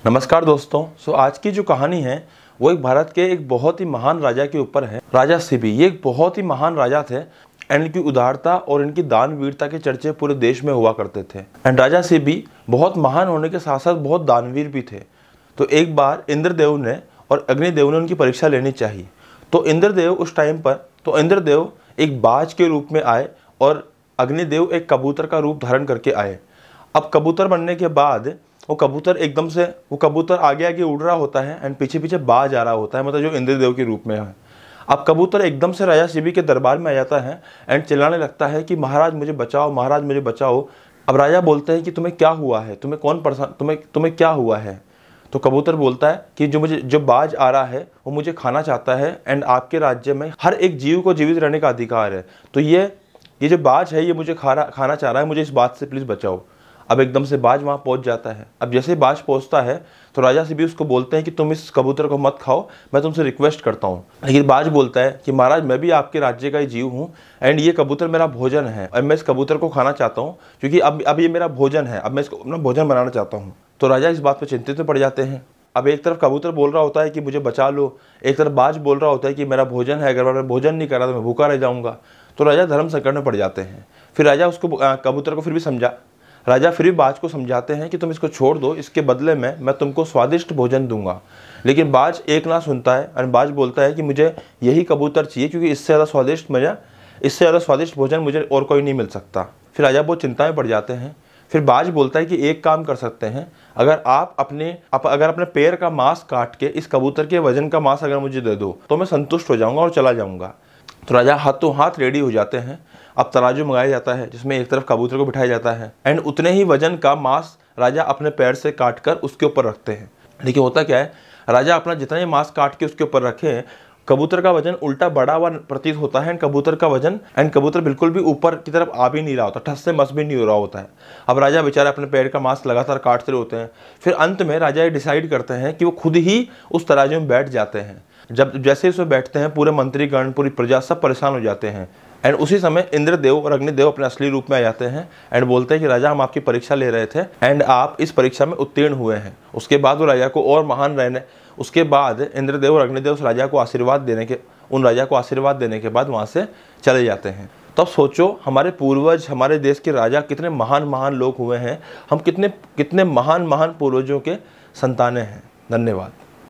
नमस्कार दोस्तों। आज की जो कहानी है वो एक भारत के एक बहुत ही महान राजा के ऊपर है। राजा शिबी ये एक बहुत ही महान राजा थे एंड इनकी उदारता और इनकी दानवीरता के चर्चे पूरे देश में हुआ करते थे। एंड राजा शिबी बहुत महान होने के साथ साथ बहुत दानवीर भी थे। तो एक बार इंद्रदेव ने और अग्निदेव ने उनकी परीक्षा लेनी चाहिए। तो इंद्रदेव एक बाज के रूप में आए और अग्निदेव एक कबूतर का रूप धारण करके आए। अब कबूतर बनने के बाद वो कबूतर आगे आगे उड़ रहा होता है एंड पीछे पीछे बाज आ रहा होता है, मतलब जो इंद्रदेव के रूप में है। अब कबूतर एकदम से राजा शिबी के दरबार में आ जाता है एंड चिल्लाने लगता है कि महाराज मुझे बचाओ, महाराज मुझे बचाओ। अब राजा बोलते हैं कि तुम्हें क्या हुआ है, तुम्हें क्या हुआ है। तो कबूतर बोलता है कि जो बाज आ रहा है वो मुझे खाना चाहता है एंड आपके राज्य में हर एक जीव को जीवित रहने का अधिकार है। तो ये जो बाज है ये मुझे खाना चाह रहा है, मुझे इस बात से प्लीज़ बचाओ। अब एकदम से बाज वहाँ पहुँच जाता है। अब जैसे बाज पहुँचता है तो राजा शिबी उसको बोलते हैं कि तुम इस कबूतर को मत खाओ, मैं तुमसे रिक्वेस्ट करता हूँ। लेकिन बाज बोलता है कि महाराज मैं भी आपके राज्य का ही जीव हूँ एंड ये कबूतर मेरा भोजन है और मैं इस कबूतर को खाना चाहता हूँ क्योंकि अब ये मेरा भोजन है, अब मैं इसको अपना भोजन बनाना चाहता हूँ। तो राजा इस बात पर चिंतित पड़ जाते हैं। अब एक तरफ कबूतर बोल रहा होता है कि मुझे बचा लो, एक तरफ बाज बोल रहा होता है कि मेरा भोजन है, अगर मैं भोजन नहीं करा तो मैं भूखा रह जाऊँगा। तो राजा धर्म संकट में पड़ जाते हैं। फिर राजा कबूतर को फिर भी बाज को समझाते हैं कि तुम इसको छोड़ दो, इसके बदले में मैं तुमको स्वादिष्ट भोजन दूंगा। लेकिन बाज एक ना सुनता है और बाज बोलता है कि मुझे यही कबूतर चाहिए क्योंकि इससे ज़्यादा स्वादिष्ट भोजन मुझे और कोई नहीं मिल सकता। फिर राजा बहुत चिंता में पड़ जाते हैं। फिर बाज बोलता है कि एक काम कर सकते हैं, अगर आप अपने पैर का मांस काट के इस कबूतर के वजन का मांस अगर मुझे दे दो तो मैं संतुष्ट हो जाऊंगा और चला जाऊंगा। तो राजा हाथों हाथ रेडी हो जाते हैं। अब तराजू मंगाया जाता है जिसमें एक तरफ कबूतर को बिठाया जाता है एंड उतने ही वजन का मांस राजा अपने पैर से काट कर उसके ऊपर रखते हैं। लेकिन होता क्या है, राजा अपना जितना ही मांस काट के उसके ऊपर रखे, कबूतर का वजन उल्टा बढ़ा हुआ प्रतीत होता है एंड कबूतर बिल्कुल भी ऊपर की तरफ आ भी नहीं रहा होता, ठस से मस भी नहीं हो रहा होता है। अब राजा बेचारे अपने पैर का मांस लगातार काटते होते हैं। फिर अंत में राजा ये डिसाइड करते हैं कि वो खुद ही उस तराजू में बैठ जाते हैं। जैसे उसमें बैठते हैं पूरे मंत्रीगण, पूरी प्रजा सब परेशान हो जाते हैं एंड उसी समय इंद्रदेव और अग्निदेव अपने असली रूप में आ जाते हैं एंड बोलते हैं कि राजा हम आपकी परीक्षा ले रहे थे एंड आप इस परीक्षा में उत्तीर्ण हुए हैं। उसके बाद वो राजा को और महान रहने उसके बाद इंद्रदेव और अग्निदेव उन राजा को आशीर्वाद देने के बाद वहाँ से चले जाते हैं। तब सोचो हमारे पूर्वज, हमारे देश के राजा कितने महान लोग हुए हैं, हम कितने महान पूर्वजों के संतानें हैं। धन्यवाद।